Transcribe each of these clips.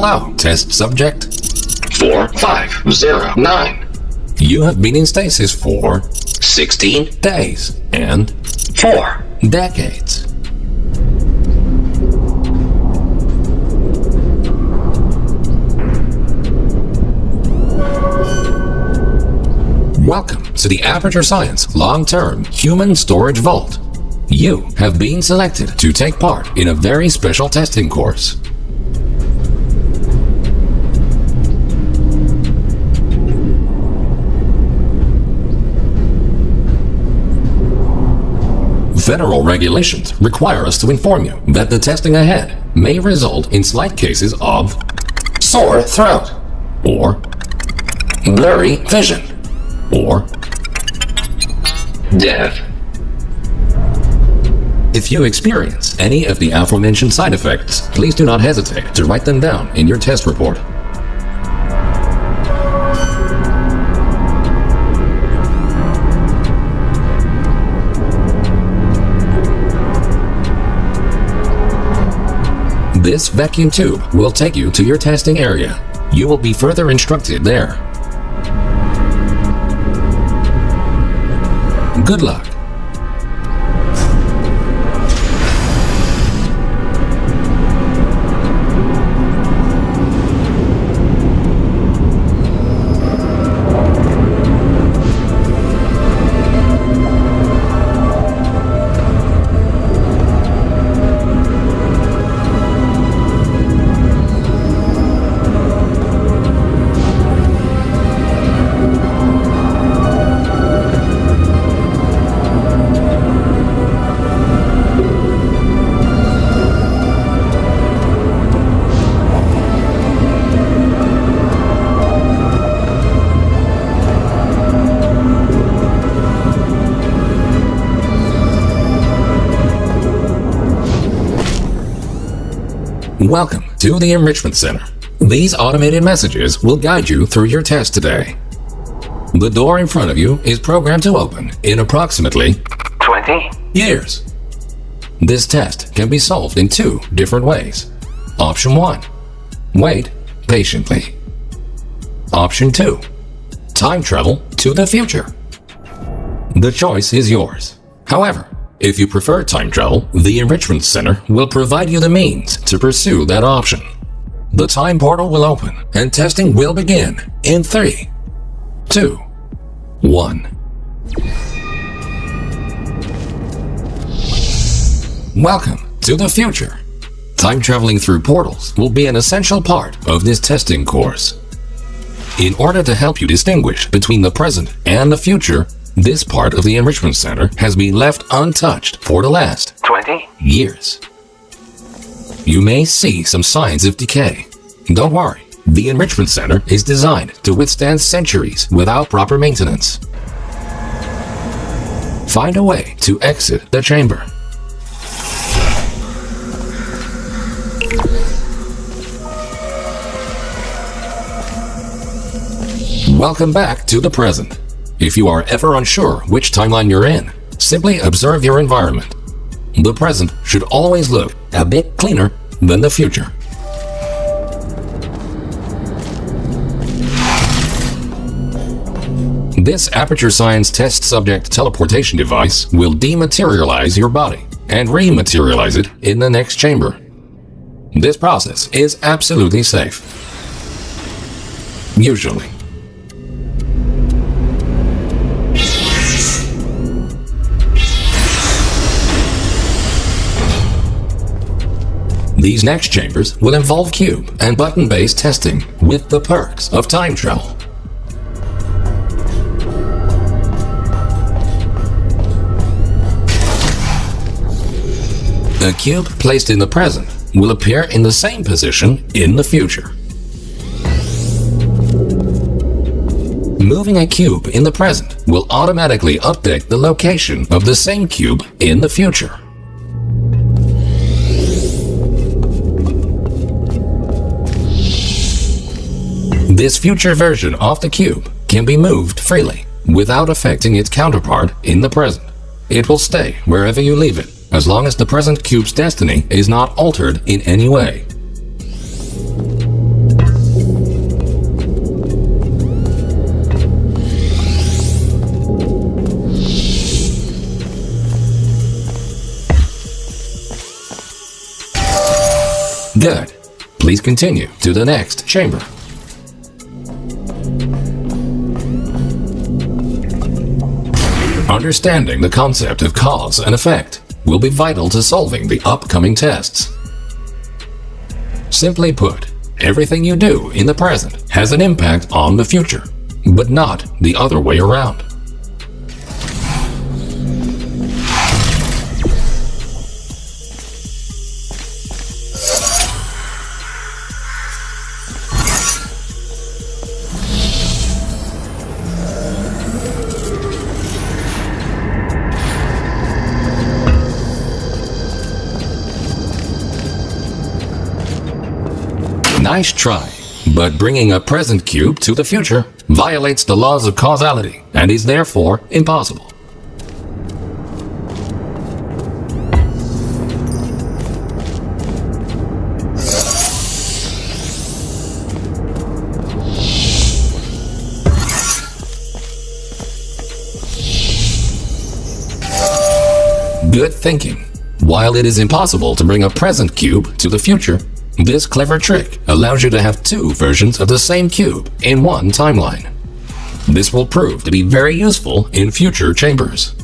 Hello, test subject. 4509. You have been in stasis for 16 days and 4 decades. Welcome to the Aperture Science Long-Term Human Storage Vault. You have been selected to take part in a very special testing course. Federal regulations require us to inform you that the testing ahead may result in slight cases of sore throat or blurry vision or death. If you experience any of the aforementioned side effects, please do not hesitate to write them down in your test report. This vacuum tube will take you to your testing area. You will be further instructed there. Good luck. Welcome to the Enrichment Center. These automated messages will guide you through your test today. The door in front of you is programmed to open in approximately 20 years. This test can be solved in two different ways. Option 1. Wait patiently. Option 2. Time travel to the future. The choice is yours. However, if you prefer time travel, the Enrichment Center will provide you the means to pursue that option. The time portal will open and testing will begin in 3, 2, 1. Welcome to the future. Time traveling through portals will be an essential part of this testing course. In order to help you distinguish between the present and the future, this part of the Enrichment Center has been left untouched for the last 20 years. You may see some signs of decay. Don't worry, the Enrichment Center is designed to withstand centuries without proper maintenance. Find a way to exit the chamber. Welcome back to the present. If you are ever unsure which timeline you're in, simply observe your environment. The present should always look a bit cleaner than the future. This Aperture Science test subject teleportation device will dematerialize your body and rematerialize it in the next chamber. This process is absolutely safe. Usually. These next chambers will involve cube and button-based testing with the perks of time travel. A cube placed in the present will appear in the same position in the future. Moving a cube in the present will automatically update the location of the same cube in the future. This future version of the cube can be moved freely without affecting its counterpart in the present. It will stay wherever you leave it, as long as the present cube's destiny is not altered in any way. Good. Please continue to the next chamber. Understanding the concept of cause and effect will be vital to solving the upcoming tests. Simply put, everything you do in the present has an impact on the future, but not the other way around. Nice try, but bringing a present cube to the future violates the laws of causality and is therefore impossible. Good thinking. While it is impossible to bring a present cube to the future, this clever trick allows you to have two versions of the same cube in one timeline. This will prove to be very useful in future chambers.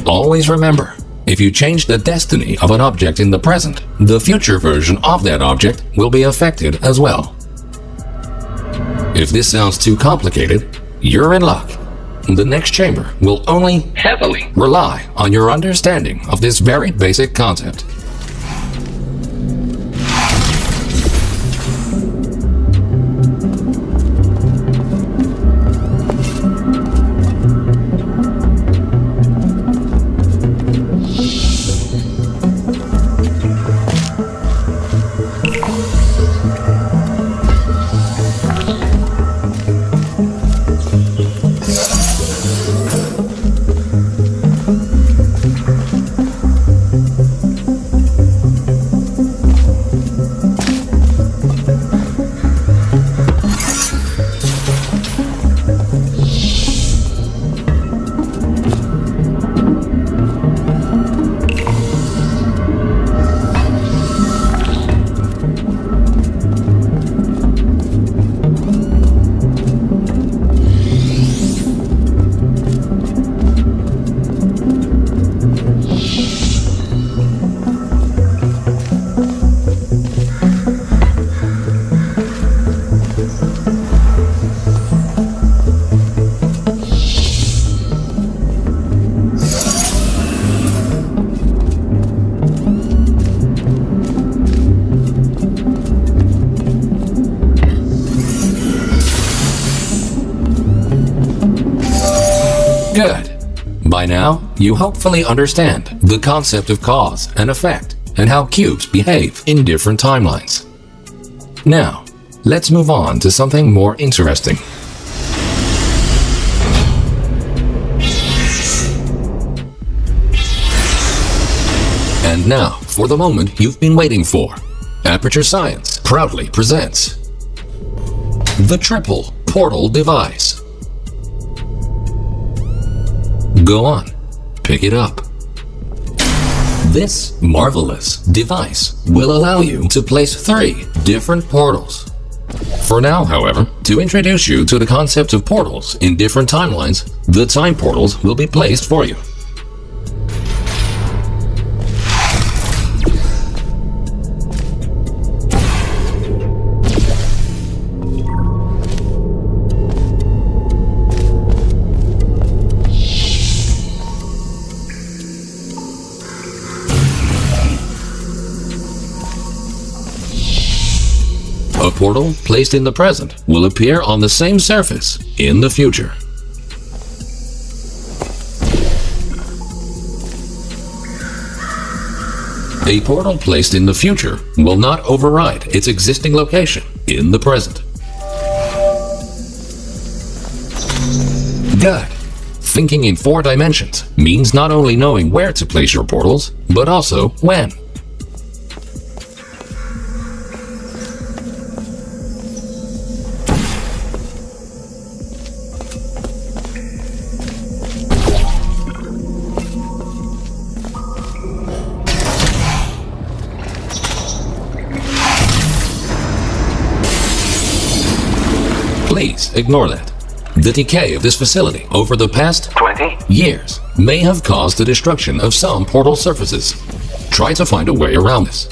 Always remember, if you change the destiny of an object in the present, the future version of that object will be affected as well. If this sounds too complicated, you're in luck. The next chamber will only heavily rely on your understanding of this very basic concept. Good. By now, you hopefully understand the concept of cause and effect and how cubes behave in different timelines. Now, let's move on to something more interesting. And now, for the moment you've been waiting for, Aperture Science proudly presents the Triple Portal Device. Go on, pick it up. This marvelous device will allow you to place 3 different portals. For now, however, to introduce you to the concept of portals in different timelines, the time portals will be placed for you. portal placed in the present will appear on the same surface in the future. A portal placed in the future will not override its existing location in the present. Good. Thinking in 4 dimensions means not only knowing where to place your portals, but also when. Please ignore that. The decay of this facility over the past 20. years may have caused the destruction of some portal surfaces. Try to find a way around this.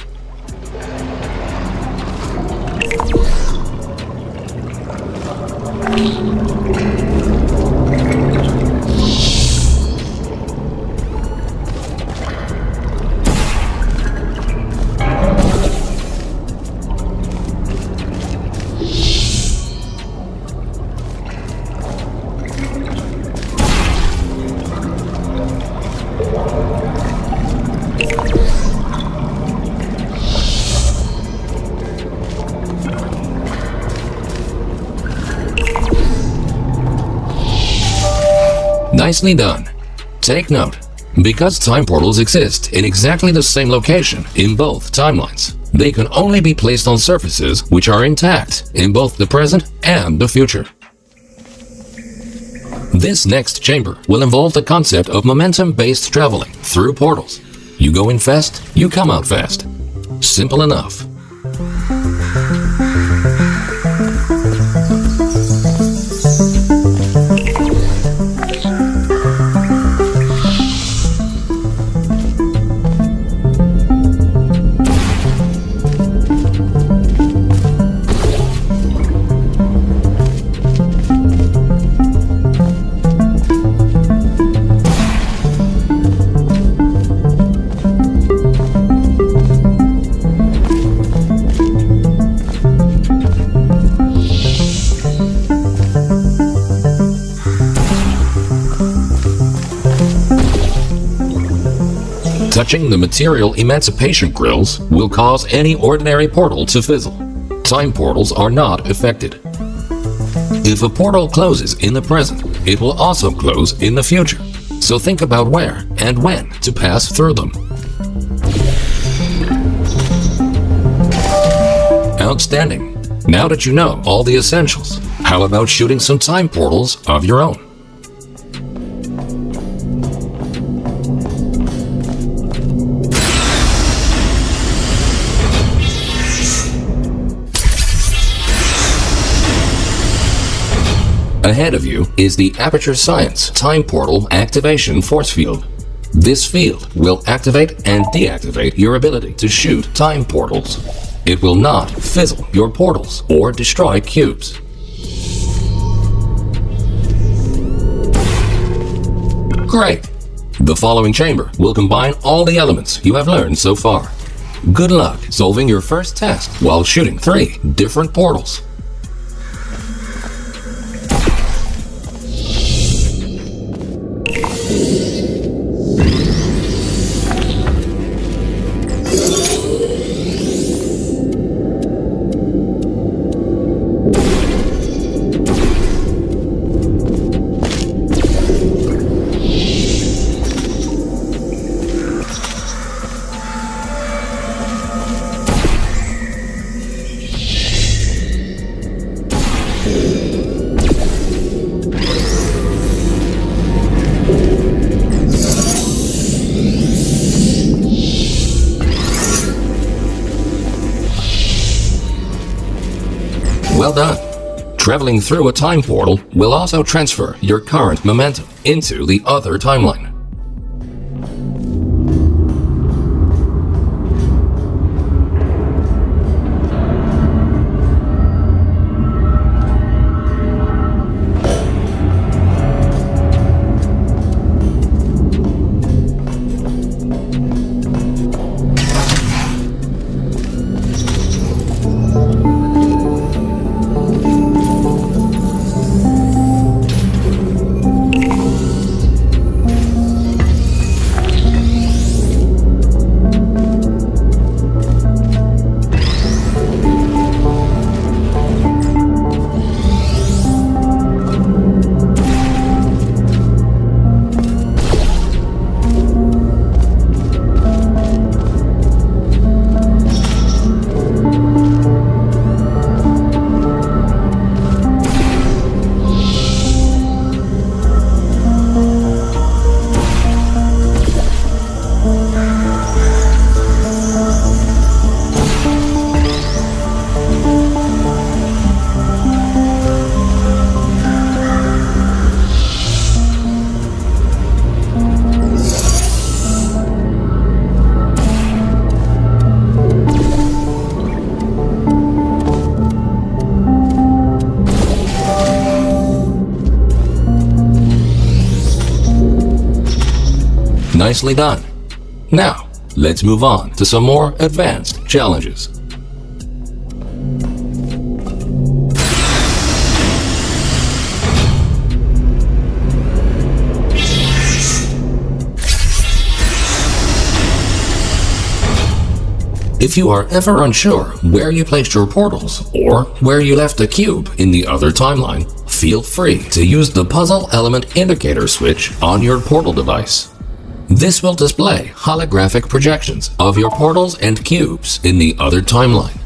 Nicely done. Take note, because time portals exist in exactly the same location in both timelines, they can only be placed on surfaces which are intact in both the present and the future. This next chamber will involve the concept of momentum-based traveling through portals. You go in fast, you come out fast. Simple enough. Touching the material emancipation grills will cause any ordinary portal to fizzle. Time portals are not affected. If a portal closes in the present, it will also close in the future. So think about where and when to pass through them. Outstanding. Now that you know all the essentials, how about shooting some time portals of your own? Ahead of you is the Aperture Science Time Portal Activation Force Field. This field will activate and deactivate your ability to shoot time portals. It will not fizzle your portals or destroy cubes. Great! The following chamber will combine all the elements you have learned so far. Good luck solving your first test while shooting 3 different portals. Well done. Traveling through a time portal will also transfer your current momentum into the other timeline. Nicely done. Now, let's move on to some more advanced challenges. If you are ever unsure where you placed your portals or where you left a cube in the other timeline, feel free to use the puzzle element indicator switch on your portal device. This will display holographic projections of your portals and cubes in the other timeline.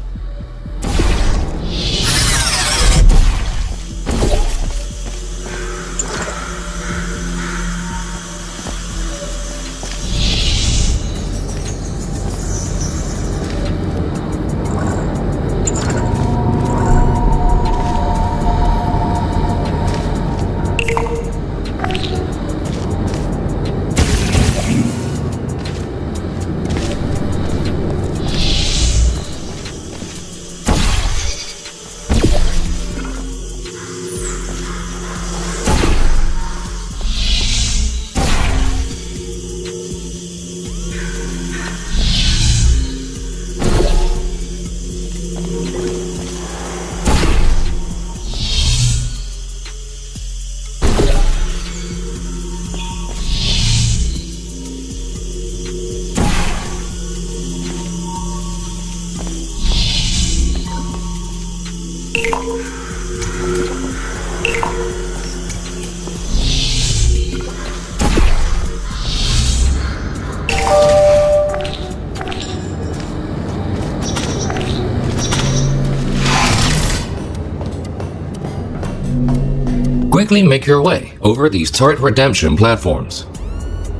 Quickly make your way over these turret redemption platforms.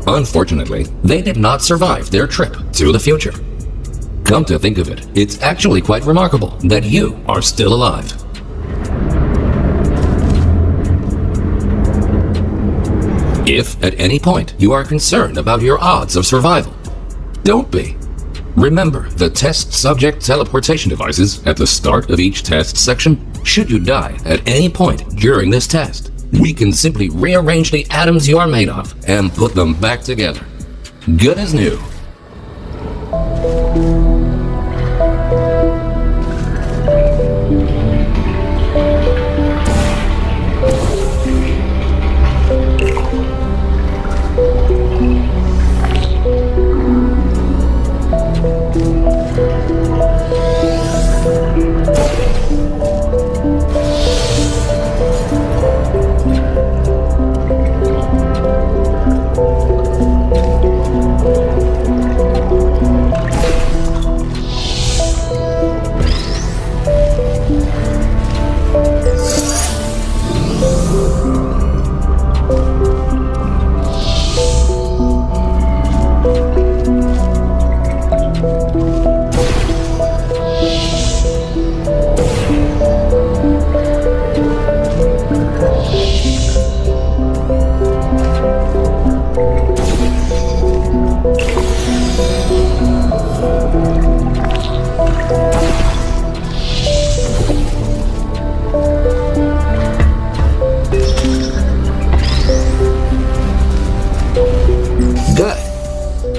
Unfortunately, they did not survive their trip to the future. Come to think of it, it's actually quite remarkable that you are still alive. If at any point you are concerned about your odds of survival, don't be. Remember the test subject teleportation devices at the start of each test section. Should you die at any point during this test, we can simply rearrange the atoms you are made of and put them back together. Good as new.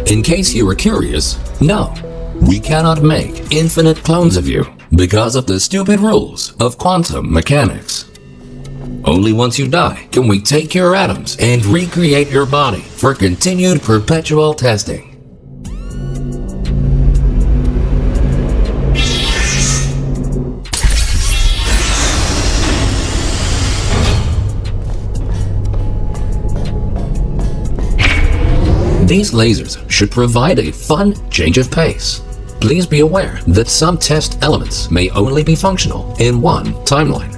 In case you were curious, no, we cannot make infinite clones of you because of the stupid rules of quantum mechanics. Only once you die can we take your atoms and recreate your body for continued perpetual testing. These lasers should provide a fun change of pace. Please be aware that some test elements may only be functional in one timeline.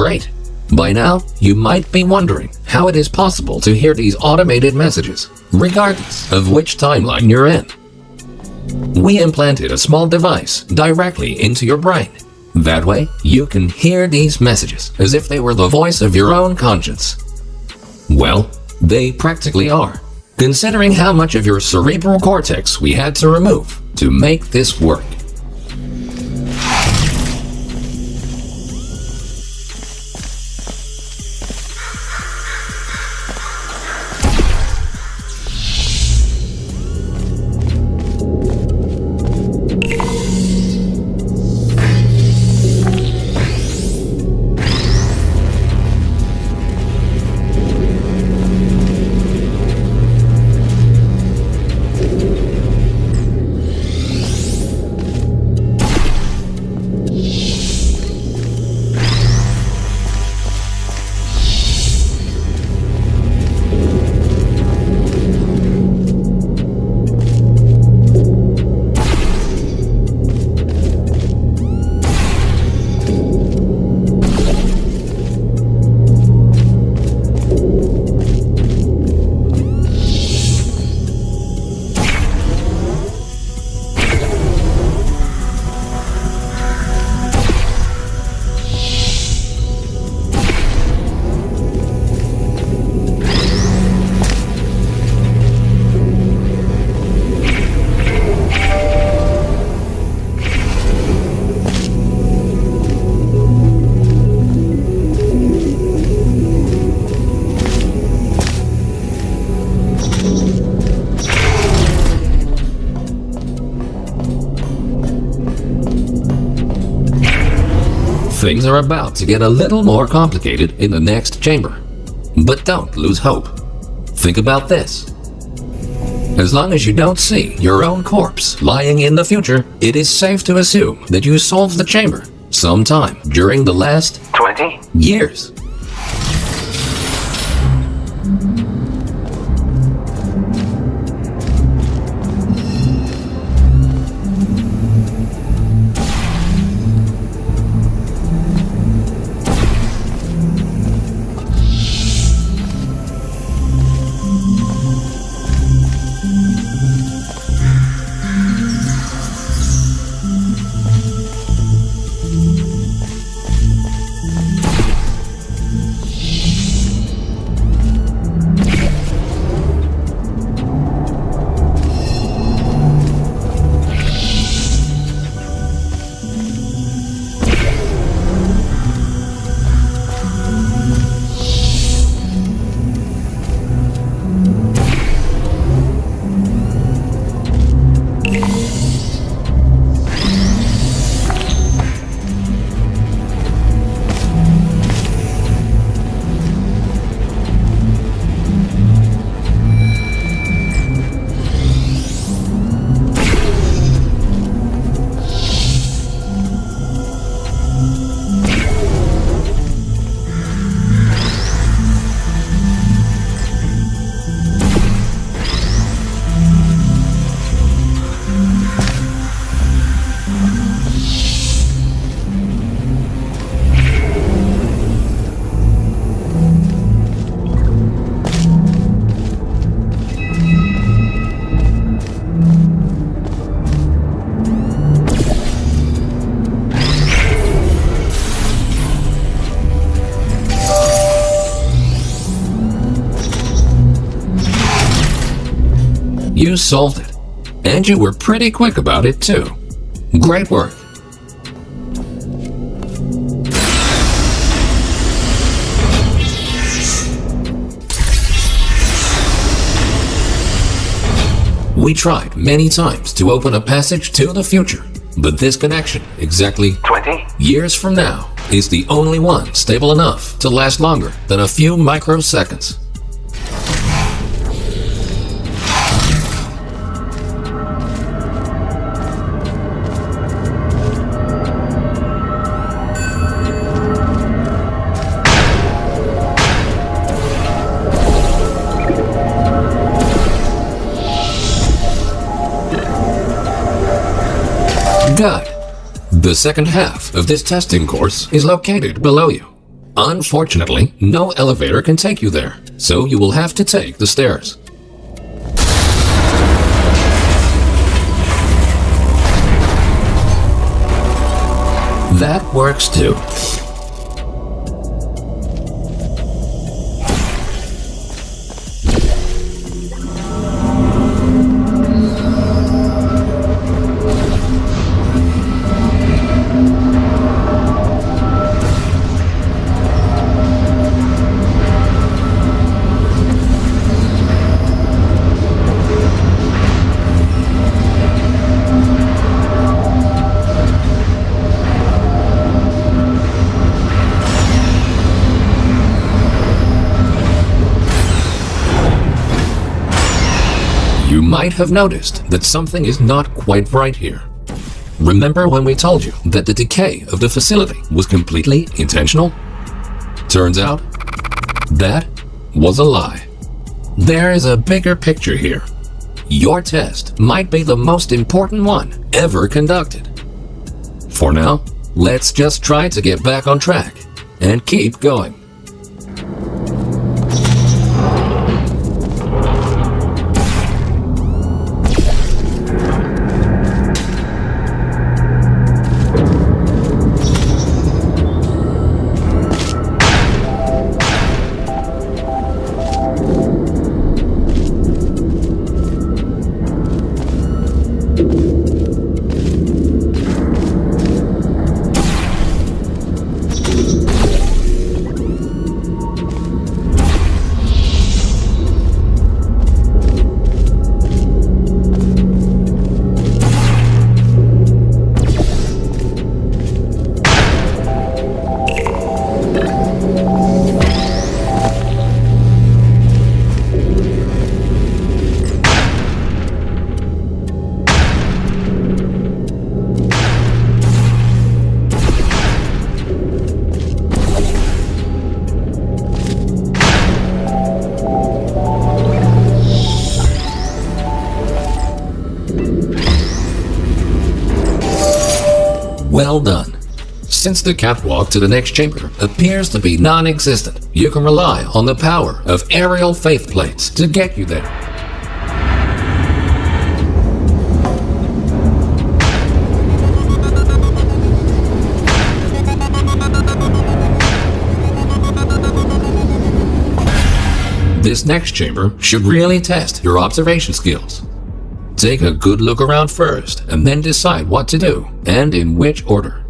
Great! By now, you might be wondering how it is possible to hear these automated messages, regardless of which timeline you're in. We implanted a small device directly into your brain. That way, you can hear these messages as if they were the voice of your own conscience. Well, they practically are, considering how much of your cerebral cortex we had to remove to make this work. Things are about to get a little more complicated in the next chamber. But don't lose hope. Think about this. As long as you don't see your own corpse lying in the future, it is safe to assume that you solved the chamber sometime during the last 20 years. You solved it. And you were pretty quick about it, too. Great work. We tried many times to open a passage to the future, but this connection, exactly 20 years from now, is the only one stable enough to last longer than a few microseconds. Good. The second half of this testing course is located below you. Unfortunately, no elevator can take you there, so you will have to take the stairs. That works too. You might have noticed that something is not quite right here. Remember when we told you that the decay of the facility was completely intentional? Turns out, that was a lie. There is a bigger picture here. Your test might be the most important one ever conducted. For now, let's just try to get back on track and keep going. Well done. Since the catwalk to the next chamber appears to be non-existent, you can rely on the power of aerial faith plates to get you there. This next chamber should really test your observation skills. Take a good look around first, and then decide what to do, and in which order.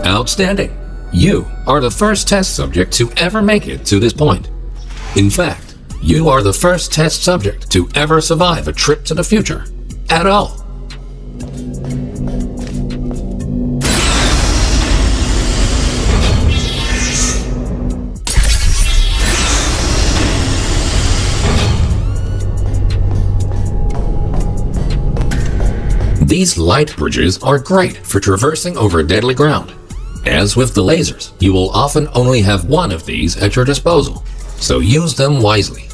Outstanding. You are the first test subject to ever make it to this point. In fact, you are the first test subject to ever survive a trip to the future at all. These light bridges are great for traversing over deadly ground. As with the lasers, you will often only have one of these at your disposal, so use them wisely.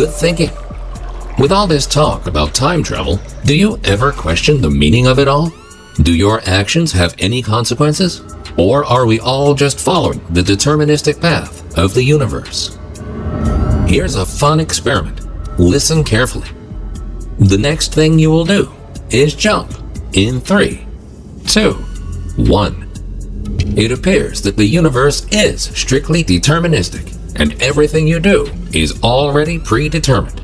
Good thinking. With all this talk about time travel, do you ever question the meaning of it all? Do your actions have any consequences? Or are we all just following the deterministic path of the universe? Here's a fun experiment. Listen carefully. The next thing you will do is jump in 3, 2, 1. It appears that the universe is strictly deterministic, and everything you do is already predetermined.